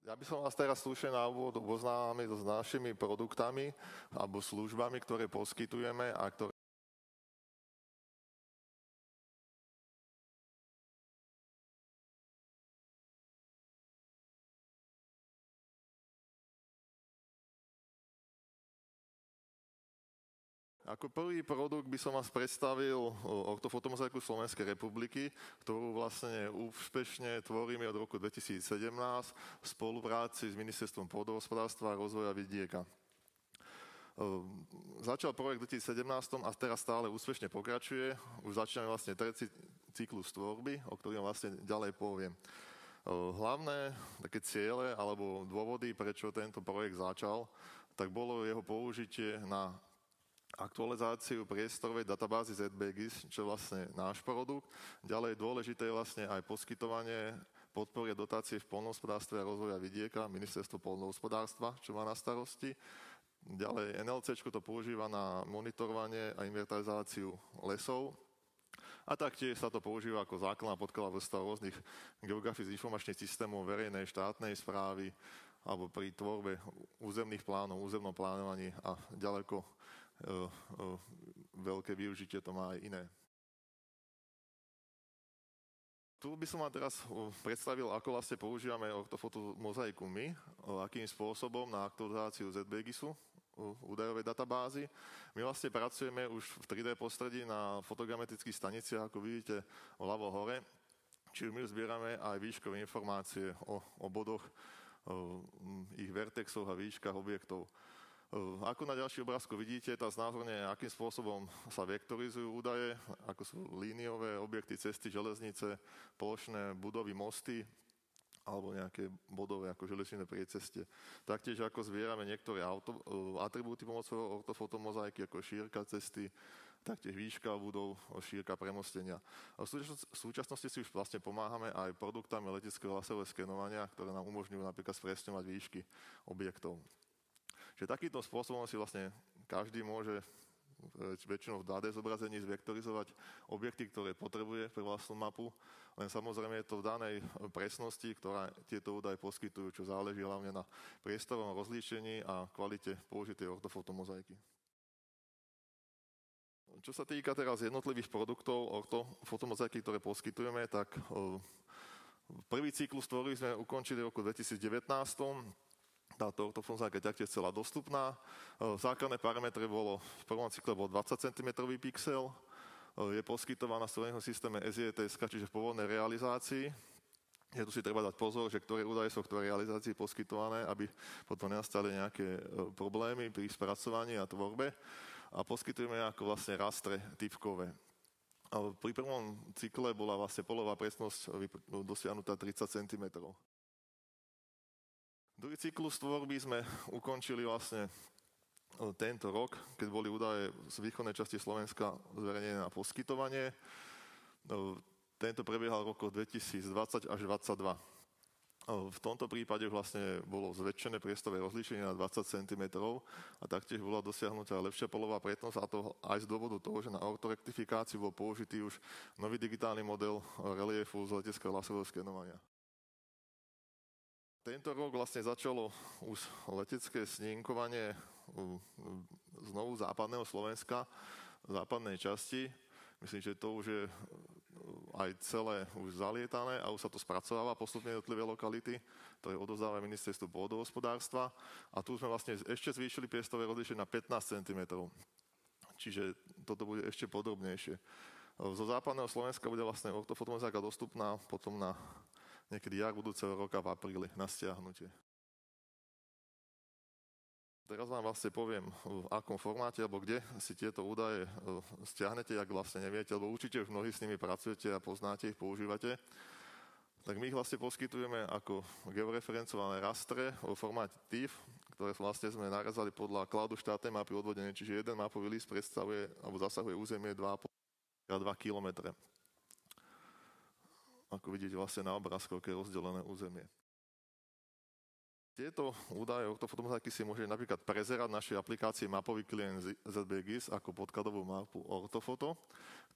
Ja by som vás teraz slušne na úvod oboznámil s našimi produktami alebo službami, ktoré poskytujeme a ktoré Ako prvý produkt by som vás predstavil ortofotomozaiku Slovenskej republiky, ktorú vlastne úspešne tvoríme od roku 2017 v spolupráci s Ministerstvom pôdohospodárstva a rozvoja vidieka. Začal projekt v 2017 a teraz stále úspešne pokračuje. Už začíname vlastne tretí cyklus tvorby, o ktorom vlastne ďalej poviem. Hlavné také ciele alebo dôvody, prečo tento projekt začal, tak bolo jeho použitie na aktualizáciu priestorovej databázy ZBGIS, čo je vlastne náš produkt. Ďalej dôležité je vlastne aj poskytovanie podpory a dotácie v poľnohospodárstve a rozvoja vidieka, Ministerstvo poľnohospodárstva, čo má na starosti. Ďalej NLCčko to používa na monitorovanie a inventarizáciu lesov. A taktiež sa to používa ako základná podkladová vrstva rôznych geografických informačných systémov verejnej štátnej správy alebo pri tvorbe územných plánov, územnom plánovaní a ďaleko veľké využitie to má aj iné. Tu by som vám teraz predstavil, ako vlastne používame ortofotomozaiku my, akým spôsobom na aktualizáciu ZBGISu, údajovej databázy. My vlastne pracujeme už v 3D prostredí na fotogrametrických staniciach, ako vidíte vľavo hore, čiže my zbierame aj výškové informácie o bodoch, ich vertexoch a výškach objektov. Ako na ďalší obrázku vidíte, tá znázorne, akým spôsobom sa vektorizujú údaje, ako sú líniové objekty, cesty, železnice, plošné budovy, mosty alebo nejaké bodové ako železničné priecestie. Taktiež ako zbierame niektoré atribúty pomocou ortofotomozaiky, ako šírka cesty, taktiež výška budov, šírka premostenia. V súčasnosti si už vlastne pomáhame aj produktami leteckého laserového skenovania, ktoré nám umožňujú napríklad spresňovať výšky objektov. Čiže takýmto spôsobom si vlastne každý môže väčšinou v 2D zobrazení zvektorizovať objekty, ktoré potrebuje pre vlastnú mapu, len samozrejme je to v danej presnosti, ktorá tieto údaje poskytujú, čo záleží hlavne na priestorovom rozlíšení a kvalite použitej ortofotomozaiky. Čo sa týka teraz jednotlivých produktov ortofotomozaiky, ktoré poskytujeme, tak prvý cyklus, ktorý sme ukončili v roku 2019, táto ortofotomozaika je taktiež celá dostupná. Základné parametre bolo, v prvom cykle bol 20 cm pixel, je poskytovaná v slovenskom systéme SJTS, čiže v pôvodnej realizácii. Je tu si treba dať pozor, že ktoré údaje sú v ktorej realizácii poskytované, aby potom nenastali nejaké problémy pri spracovaní a tvorbe. A poskytujeme ako vlastne rastre typkové. Pri prvom cykle bola vlastne polová presnosť dosiahnutá 30 cm. Druhý cyklus tvorby sme ukončili vlastne tento rok, keď boli údaje z východnej časti Slovenska zverejnené na poskytovanie. Tento prebiehal v rokoch 2020 až 2022. V tomto prípade vlastne bolo zväčšené priestorové rozlíšenie na 20 cm a taktiež bola dosiahnutá lepšia polová pretnosť, a to aj z dôvodu toho, že na ortorektifikáciu bol použitý už nový digitálny model reliefu z leteckého laserového skenovania. Tento rok vlastne začalo už letecké snímkovanie znovu západného Slovenska, západnej časti. Myslím, že to už je aj celé už zalietané a už sa to spracováva postupne jednotlivé lokality, ktoré odovzdáva Ministerstvo pôdohospodárstva. A tu sme vlastne ešte zvýšili priestorové rozlíšenie na 15 cm. Čiže toto bude ešte podrobnejšie. Zo západného Slovenska bude vlastne ortofotomozaika dostupná potom na niekedy jar budúceho roka v apríli na stiahnutie. Teraz vám vlastne poviem, v akom formáte alebo kde si tieto údaje stiahnete, ak vlastne neviete, lebo určite už mnohí s nimi pracujete a poznáte ich, používate. Tak my ich vlastne poskytujeme ako georeferencované rastre vo formáte TIFF, ktoré vlastne sme narazali podľa cloudu štátnej mapy odvodenie, čiže jeden mapový list predstavuje alebo zasahuje územie 2,5 x 2 km. Ako vidíte vlastne na obrázku, aké je rozdelené územie. Tieto údaje ortofotomozaiky si môžete napríklad prezerať v našej aplikácii mapový klient ZBGIS ako podkladovú mapu ortofoto,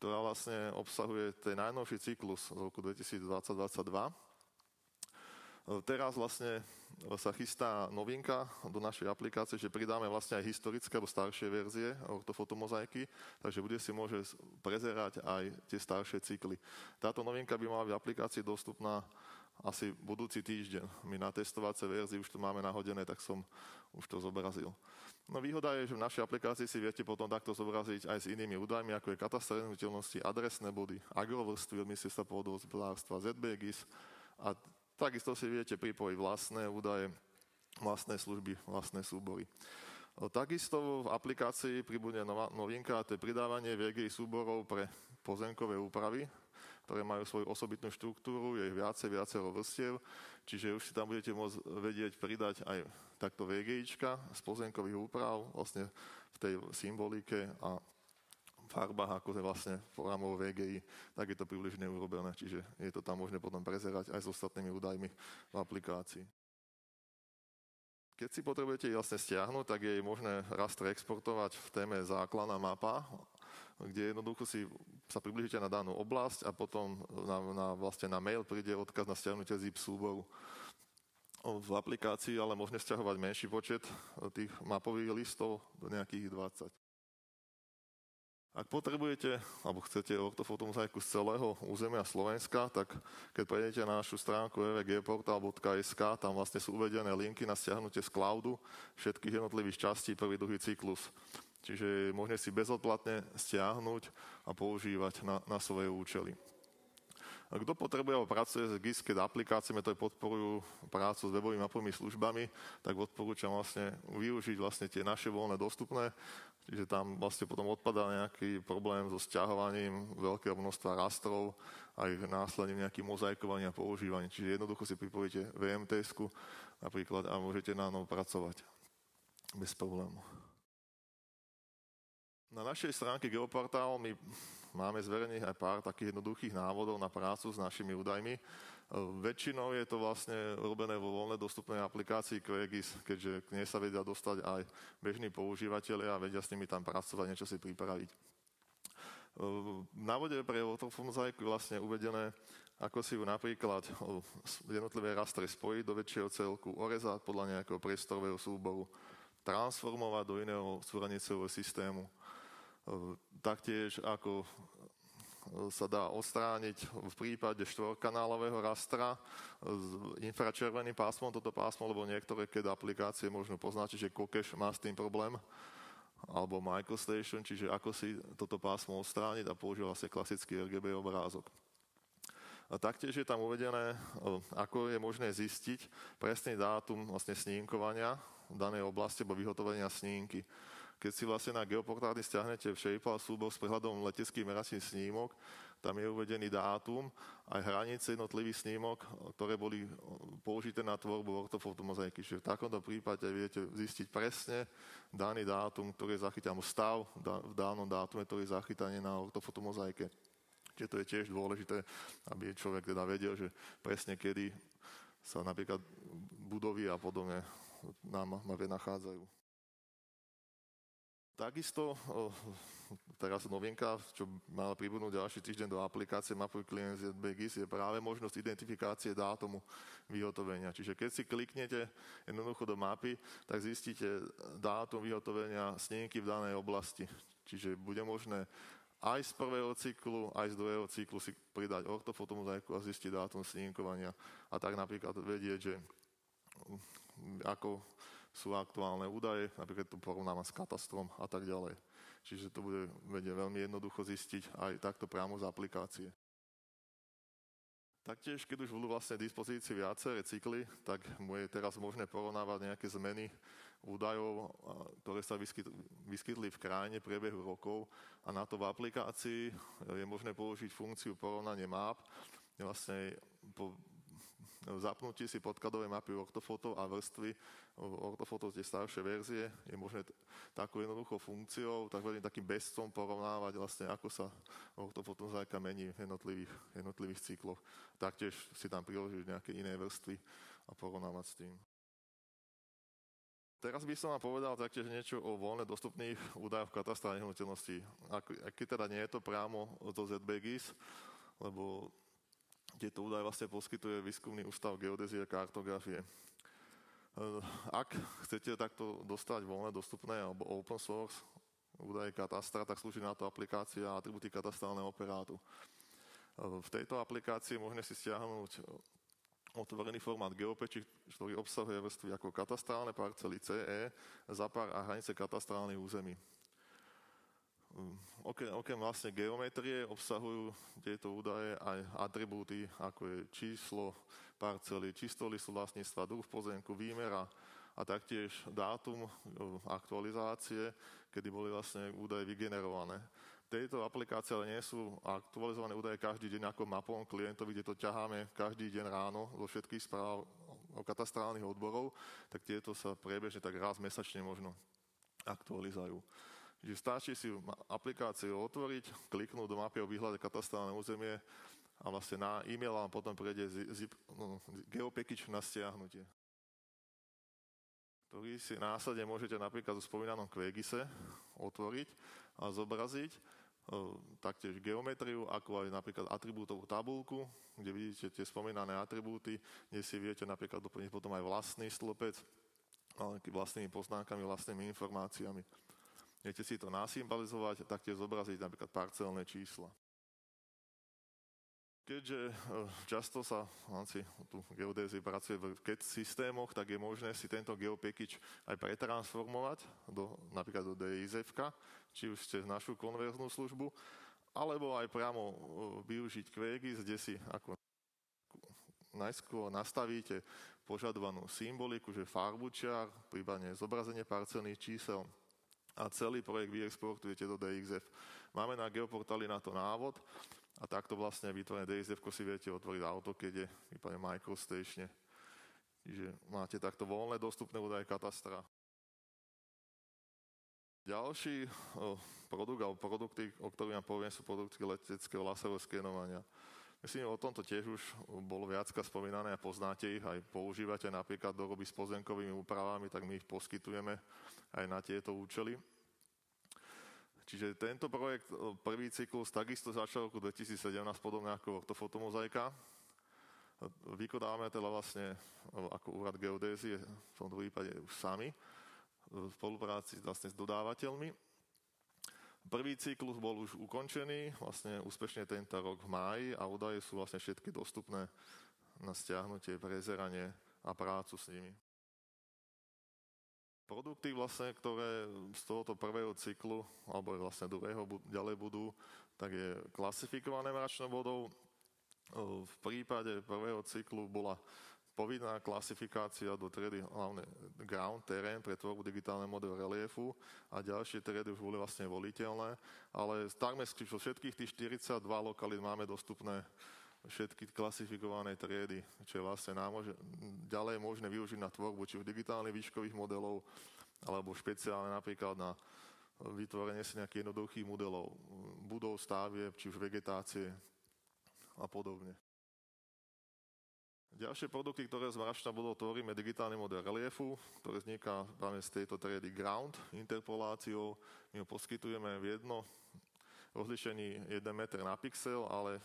ktorá vlastne obsahuje ten najnovší cyklus z roku 2020-2022. Teraz vlastne sa chystá novinka do našej aplikácie, že pridáme vlastne aj historické alebo staršie verzie ortofotomozaiky, takže bude si môže prezerať aj tie staršie cykly. Táto novinka by mala byť v aplikácii dostupná asi budúci týždeň. My na testovacej verzii už to máme nahodené, tak som už to zobrazil. No výhoda je, že v našej aplikácii si viete potom takto zobraziť aj s inými údajmi, ako je kataster nehnuteľnosti, adresné body, agrovrstvy od ministerstva pôdohospodárstva, ZBGIS a takisto si viete pripojiť vlastné údaje, vlastné služby, vlastné súbory. Takisto v aplikácii pribude novinka, to je pridávanie VGI súborov pre pozemkové úpravy, ktoré majú svoju osobitnú štruktúru, je ich viacero vrstiev, čiže už si tam budete môcť vedieť pridať aj takto VGIčka z pozemkových úprav, vlastne v tej symbolike a farbách, ako je vlastne programov VGI, tak je to približne urobené, čiže je to tam možné potom prezerať aj s ostatnými údajmi v aplikácii. Keď si potrebujete vlastne stiahnuť, tak je možné raster exportovať v téme základná mapa, kde jednoducho sa približíte na danú oblasť a potom vlastne na mail príde odkaz na stiahnutie zip súboru. V aplikácii ale možné stiahovať menší počet tých mapových listov do nejakých 20. Ak potrebujete, alebo chcete ortofotomozaiku z celého územia Slovenska, tak keď prejdete na našu stránku www.geoportal.sk, tam vlastne sú uvedené linky na stiahnutie z cloudu všetkých jednotlivých častí prvý, druhý cyklus. Čiže je možné si bezodplatne stiahnuť a používať na svoje účely. A kto potrebuje alebo pracuje s GIS-CAD aplikáciami, ktoré podporujú prácu s webovými mapovými službami, tak odporúčam vlastne využiť vlastne tie naše voľné dostupné, čiže tam vlastne potom odpadá nejaký problém so sťahovaním veľkého množstva rastrov a ich následným nejakým mozaikovaním a používaním. Čiže jednoducho si pripojíte VMTS-ku napríklad a môžete na novo pracovať bez problému. Na našej stránke Geoportál my máme zverejnených aj pár takých jednoduchých návodov na prácu s našimi údajmi. Väčšinou je to vlastne robené vo voľne dostupnej aplikácii QGIS, keďže k nej sa vedia dostať aj bežní používateľia a vedia s nimi tam pracovať, niečo si pripraviť. V návode pre ortofomozaiku je vlastne uvedené, ako si ju napríklad jednotlivé rastre spojiť do väčšieho celku, orezať podľa nejakého priestorového súboru, transformovať do iného súradnicového systému. Taktiež ako sa dá odstrániť v prípade štvorkanálového rastra s infračerveným pásmom toto pásmo, lebo niektoré CAD aplikácie možno poznačiť, že Kokesh má s tým problém, alebo MicroStation, čiže ako si toto pásmo odstrániť a používať vlastne klasický RGB obrázok. A taktiež je tam uvedené, ako je možné zistiť presný dátum vlastne snímkovania v danej oblasti alebo vyhotovenia snímky. Keď si vlastne na Geoportáli stiahnete Shapeal súbor s prehľadom leteckých meracích snímok, tam je uvedený dátum aj hranice jednotlivých snímok, ktoré boli použité na tvorbu ortofotomozaiky. Čiže v takomto prípade viete zistiť presne daný dátum, ktorý je zachytaný, stav v danom dátume, ktorý je zachytaný na ortofotomozaike. Čiže to je tiež dôležité, aby človek teda vedel, že presne kedy sa napríklad budovy a podobne na mape nachádzajú. Takisto, teraz novinka, čo mala pribudnúť ďalší týždeň do aplikácie Mapuj klient ZBGIS, je práve možnosť identifikácie dátumu vyhotovenia. Čiže keď si kliknete jednoducho do mapy, tak zistíte dátum vyhotovenia snímky v danej oblasti. Čiže bude možné aj z prvého cyklu, aj z druhého cyklu si pridať ortofotomozaiku a zistiť dátum snímkovania. A tak napríklad vedieť, že ako sú aktuálne údaje, napríklad tu porovnávam s katastrom a tak ďalej. Čiže to bude vedieť veľmi jednoducho zistiť aj takto priamo z aplikácie. Taktiež, keď už budú vlastne v dispozícii viaceré cykly, tak je teraz možné porovnávať nejaké zmeny údajov, ktoré sa vyskytli v krajine v priebehu rokov a na to v aplikácii je možné použiť funkciu porovnanie map. Vlastne po zapnutí si podkladové mapy ortofotov a vrstvy ortofotov tie staršie verzie je možné takou jednoduchou funkciou, takým bezcom porovnávať vlastne, ako sa ortofotomozaika mení v jednotlivých cykloch. Taktiež si tam priložiť nejaké iné vrstvy a porovnávať s tým. Teraz by som vám povedal taktiež niečo o voľne dostupných údajoch v katastre nehnuteľností. Keď teda nie je to priamo zo ZBGIS, lebo Tieto údaje vlastne poskytuje Výskumný ústav geodézie a kartografie. Ak chcete takto dostať voľne dostupné alebo open source údaje katastra, tak slúži na to aplikácia atribúty katastrálneho operátu. V tejto aplikácii môžeme si stiahnuť otvorený formát GeoPatch, ktorý obsahuje vrstvy ako katastrálne parcely CE, zapar a hranice katastrálnych území. Okrem vlastne geometrie obsahujú tieto údaje aj atribúty, ako je číslo parcely, čistolistu vlastníctva, druh pozemku, výmera a taktiež dátum aktualizácie, kedy boli vlastne údaje vygenerované. V tejto aplikácii ale nie sú aktualizované údaje každý deň ako mapom klientovi, kde to ťaháme každý deň ráno zo všetkých správ o katastrálnych odborov, tak tieto sa priebežne tak raz mesačne možno aktualizujú. Čiže stačí si aplikáciu otvoriť, kliknúť do mapy o výhľade katastrálne územie a vlastne na e-mail vám potom prejde GeoPackage na stiahnutie, ktorý si následne môžete napríklad v spomínanom QGISe otvoriť a zobraziť taktiež geometriu, ako aj napríklad atribútovú tabuľku, kde vidíte tie spomínané atribúty, kde si viete napríklad doplniť potom aj vlastný stĺpec, vlastnými poznámkami, vlastnými informáciami. Viete si to nasymbalizovať a taktiež zobraziť napríklad parcelné čísla. Keďže často sa v rámci geodézie pracuje v CAD systémoch, tak je možné si tento GeoPackage aj pretransformovať napríklad do DIZ-ka, či už ste našu konverznú službu, alebo aj priamo využiť QGIS, kde si ako najskôr nastavíte požadovanú symboliku, že farbučiar, prípadne zobrazenie parcelných čísel, a celý projekt vyexportujete do DXF. Máme na geoportáli na to návod a takto vlastne vytvorené DXF si viete otvoriť v AutoCAD, prípadne MicroStation. Čiže máte takto voľné dostupné údaje katastra. Ďalší produkt alebo produkty, o ktorých vám poviem, sú produkty leteckého laserového skenovania. Myslím, o tomto tiež už bolo viacka spomínané a poznáte ich, aj používate napríklad doroby s pozemkovými úpravami, tak my ich poskytujeme aj na tieto účely. Čiže tento projekt, prvý cyklus, takisto začal v roku 2017, podobne ako ortofotomozaika. Vykonávame teda vlastne ako úrad geodézie, v tomto prípade už sami, v spolupráci vlastne s dodávateľmi. Prvý cyklus bol už ukončený, vlastne úspešne tento rok v máji a údaje sú vlastne všetky dostupné na stiahnutie, prezeranie a prácu s nimi. Produkty vlastne, ktoré z tohoto prvého cyklu, alebo vlastne druhého ďalej budú, tak je klasifikované mračnou vodou. V prípade prvého cyklu bola povinná klasifikácia do triedy hlavne ground, terén pre tvorbu digitálneho modelu reliefu a ďalšie triedy už boli vlastne voliteľné, ale takmer zo všetkých tých 42 lokalít máme dostupné všetky klasifikované triedy, čo je vlastne ďalej možné využiť na tvorbu či už digitálnych výškových modelov, alebo špeciálne napríklad na vytvorenie si nejakých jednoduchých modelov budov, stavieb, či už vegetácie a podobne. Ďalšie produkty, ktoré z mračna budov tvoríme, digitálny model reliefu, ktorý vzniká práve z tejto triedy ground interpoláciou. My ho poskytujeme v rozlišení 1 meter na pixel, ale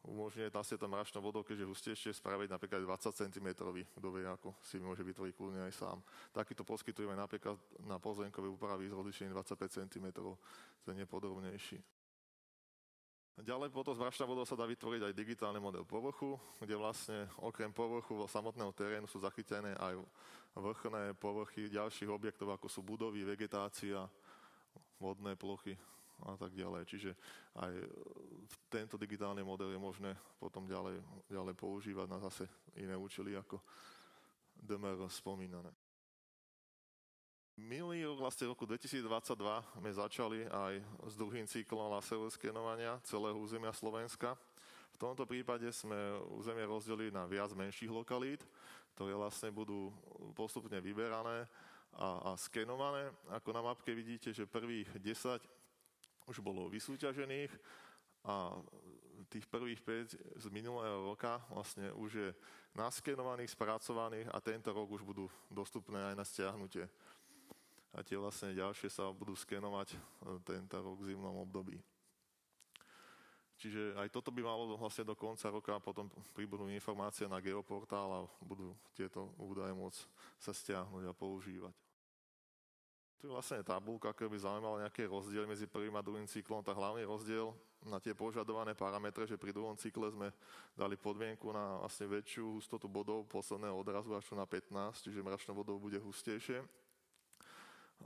umožňuje vlastne to mračnou vodou, keďže hustejšie spraviť napríklad 20 cm, kto vie, ako si môže vytvoriť kľudne aj sám. Takýto poskytujeme napríklad na pozemkové úpravy s rozlišením 25 cm, ten je podrobnejší. Ďalej potom z mračnou vodou sa dá vytvoriť aj digitálny model povrchu, kde vlastne okrem povrchu samotného terénu sú zachytené aj vrchné povrchy ďalších objektov, ako sú budovy, vegetácia, vodné plochy a tak ďalej. Čiže aj tento digitálny model je možné potom ďalej používať na zase iné účely ako DMR spomínané. Minulý rok, vlastne v roku 2022, sme začali aj s druhým cyklom laserového skenovania celého územia Slovenska. V tomto prípade sme územie rozdelili na viac menších lokalít, ktoré vlastne budú postupne vyberané a skenované. Ako na mapke vidíte, že prvých 10 už bolo vysúťažených a tých prvých 5 z minulého roka vlastne už je naskenovaných, spracovaných a tento rok už budú dostupné aj na stiahnutie. A tie vlastne ďalšie sa budú skenovať tento rok v zimnom období. Čiže aj toto by malo vlastne do konca roka, potom pribudnú informácie na geoportál a budú tieto údaje môcť sa stiahnuť a používať. Tu je vlastne tabuľka, ktorá by zaujímala nejaké rozdiely medzi prvým a druhým cyklom. Tá hlavný rozdiel na tie požadované parametre, že pri druhom cykle sme dali podmienku na vlastne väčšiu hustotu bodov posledného odrazu až na 15, čiže mračno bodov bude hustejšie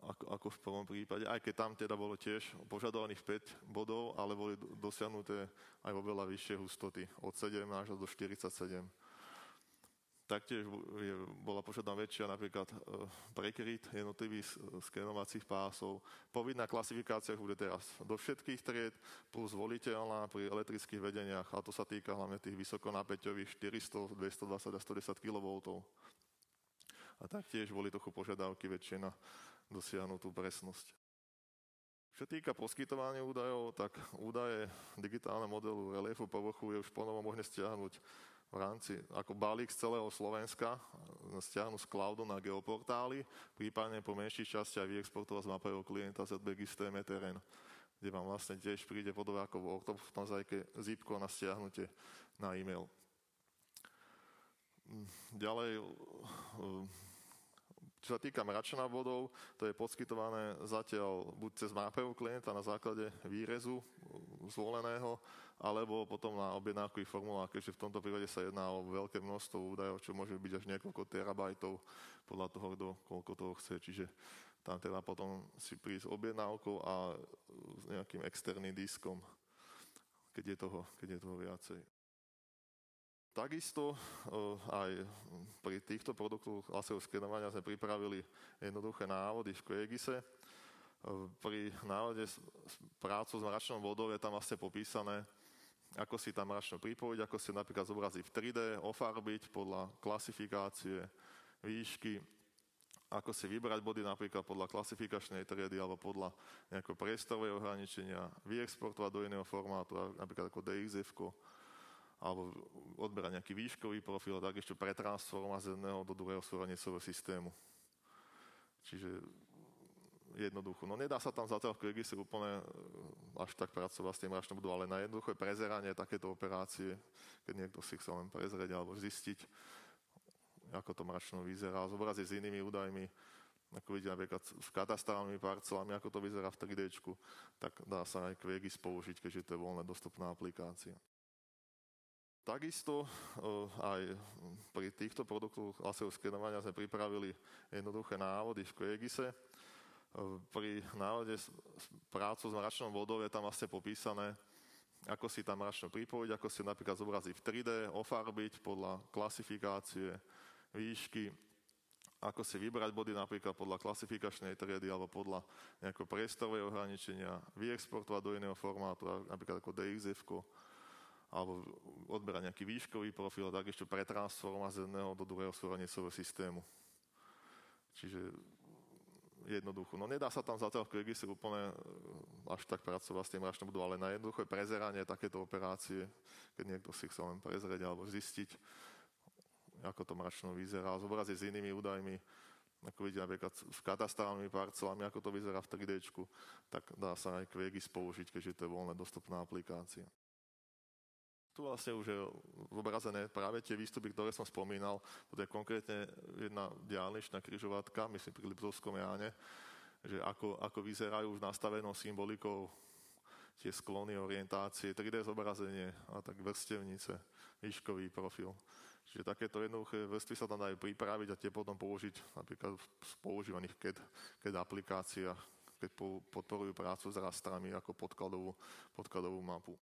ako v prvom prípade, aj keď tam teda bolo tiež požadovaných 5 bodov, ale boli dosiahnuté aj vo veľa vyššie hustoty, od 7 až do 47. Taktiež bola požiadaná väčšia napríklad prekryt jednotlivých skenovacích pásov. Povinná klasifikácia bude teraz do všetkých tried, plus voliteľná pri elektrických vedeniach, a to sa týka hlavne tých vysokonapäťových 400, 220 a 110 kV. A taktiež boli trochu požiadavky väčšie na dosiahnutú presnosť. Čo týka poskytovania údajov, tak údaje digitálneho modelu reliefu povrchu je už ponovo možné stiahnuť v rámci ako balík z celého Slovenska, stiahnuť z cloudu na geoportály, prípadne po menších časti aj vyexportovať z mapového klienta ZBGIS TM terén, kde vám vlastne tiež príde podobne ako v ortomozaike zipko na stiahnutie na e-mail. Ďalej, čo sa týka mračna bodov, to je poskytované zatiaľ buď cez mapového klienta na základe výrezu zvoleného, alebo potom na objednávkový formulár, keďže v tomto prípade sa jedná o veľké množstvo údajov, čo môže byť až niekoľko terabajtov podľa toho, kto koľko toho chce. Čiže tam treba potom si prísť objednávkou a s nejakým externým diskom, keď je toho viacej. Takisto aj pri týchto produktoch laserového skenovania sme pripravili jednoduché návody v QGISe. Pri návode prácu s mračnou vodou je tam vlastne popísané, ako si tam mračno pripojiť, ako si napríklad zobraziť v 3D, ofarbiť podľa klasifikácie, výšky, ako si vybrať body napríklad podľa klasifikačnej triedy alebo podľa nejakého priestorového ohraničenia, vyexportovať do iného formátu, napríklad ako DXF-ko, alebo odberať nejaký výškový profil a tak ešte pretransformovať z jedného do druhého súradnicového systému. Čiže jednoducho. No nedá sa tam zatiaľ v QGISe úplne až tak pracovať s tým mračnou bodom, ale na jednoduché prezeranie takéto operácie, keď niekto si chce len prezrieť alebo zistiť, ako to mračno vyzerá, zobraziť s inými údajmi, ako vidíte napríklad s katastrálnymi parcelami, ako to vyzerá v 3Dčku, tak dá sa aj QGIS použiť, keďže to je voľne dostupná aplikácia. Takisto aj pri týchto produktoch laserového skenovania sme pripravili jednoduché návody v QGISe. Pri návode prácu s mračnou vodou je tam vlastne popísané, ako si tam mračno pripojiť, ako si napríklad zobraziť v 3D, ofarbiť podľa klasifikácie, výšky, ako si vybrať body napríklad podľa klasifikačnej triedy alebo podľa nejakého priestorového ohraničenia, vyexportovať do iného formátu, napríklad ako DXF-ko, alebo odberať nejaký výškový profil a tak ešte pretransformovať z jedného do druhého súradnicového systému. Čiže jednoducho. No nedá sa tam zatiaľ v QGISe úplne až tak pracovať s tým mračnou bodom, ale na jednoduché prezeranie takéto operácie, keď niekto si chce len prezrieť alebo zistiť, ako to mračno vyzerá, zobraziť s inými údajmi, ako vidíte napríklad s katastrálnymi parcelami, ako to vyzerá v 3Dčku, tak dá sa aj QGIS použiť, keďže to je voľne dostupná aplikácia. Tu vlastne už je zobrazené práve tie výstupy, ktoré som spomínal. To je konkrétne jedna diaľničná križovatka, myslím pri Liptovskom Jáne, že ako vyzerajú už nastavenou symbolikou tie sklony, orientácie, 3D zobrazenie a tak vrstevnice, výškový profil. Čiže takéto jednoduché vrstvy sa tam dajú pripraviť a tie potom použiť napríklad v používaných CAD aplikáciách, keď podporujú prácu s rastrami ako podkladovú mapu.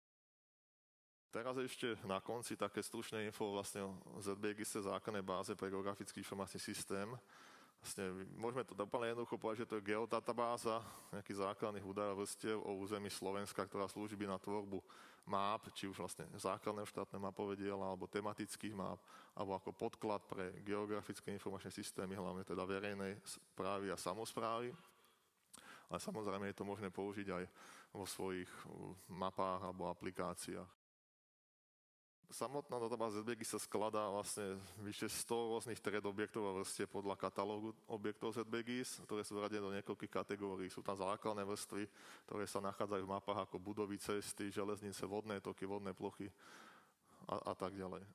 Teraz ešte na konci také stručné info vlastne o ZBGIS základnej báze pre geografický informačný systém. Vlastne môžeme to úplne jednoducho povedať, že to je geodatabáza nejakých základných údajov vrstiev o území Slovenska, ktorá slúži na tvorbu map, či už vlastne základného štátne mapové diela, alebo tematických map, alebo ako podklad pre geografické informačné systémy, hlavne teda verejnej správy a samosprávy. Ale samozrejme je to možné použiť aj vo svojich mapách alebo aplikáciách. Samotná databáza ZBGIS sa skladá vlastne vyše 100 rôznych tried objektov a vrstiev podľa katalógu objektov ZBGIS, ktoré sú zaradené do niekoľkých kategórií. Sú tam základné vrstvy, ktoré sa nachádzajú v mapách ako budovy, cesty, železnice, vodné toky, vodné plochy a tak ďalej.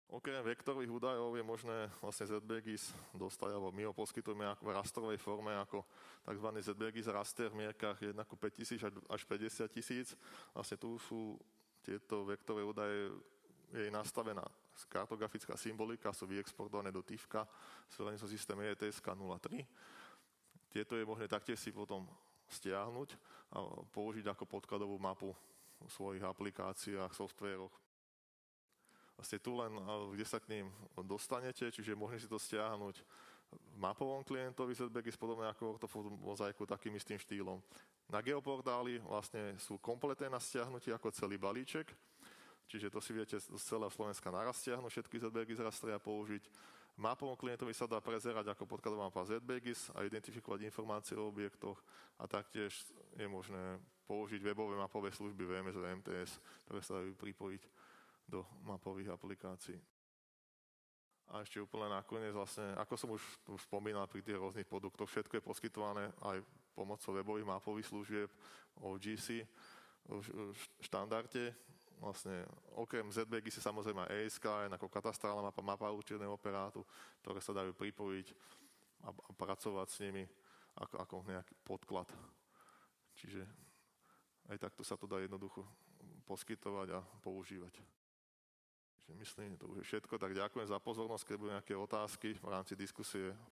Okrem vektorových údajov je možné vlastne ZBGIS dostať, alebo my ho poskytujeme v rastrovej forme ako tzv. ZBGIS raster v mierkach 1:5000 až 50 000. Vlastne tu sú tieto vektorové údaje, je nastavená kartografická symbolika, sú vyexportované do TIFka, súhraničného systému ETSK 03. Tieto je možné taktiež si potom stiahnuť a použiť ako podkladovú mapu v svojich aplikáciách, softvéroch. Vlastne tu len, kde sa k ním dostanete, čiže môžete si to stiahnuť v mapovom klientovi ZBGIS, podobne ako ortofoto mozaiku, takým istým štýlom. Na geoportáli vlastne sú kompletné na stiahnutie ako celý balíček, čiže to si viete z celého Slovenska naraz stiahnuť, všetky ZBGIS rastry a použiť. V mapovom klientovi sa dá prezerať ako podkladová mapa ZBGIS a identifikovať informácie o objektoch a taktiež je možné použiť webové mapové služby VMS a MTS, ktoré sa dajú pripojiť do mapových aplikácií. A ešte úplne nakoniec, vlastne, ako som už spomínal pri tých rôznych produktoch, všetko je poskytované aj pomocou webových mapových služieb OGC v štandarde. Vlastne okrem ZBGIS je samozrejme ESK, ako katastrálna mapa, mapa určeného operátu, ktoré sa dajú pripojiť a pracovať s nimi ako nejaký podklad. Čiže aj takto sa to dá jednoducho poskytovať a používať. Myslím, že to už je všetko, tak ďakujem za pozornosť, keď budú nejaké otázky v rámci diskusie.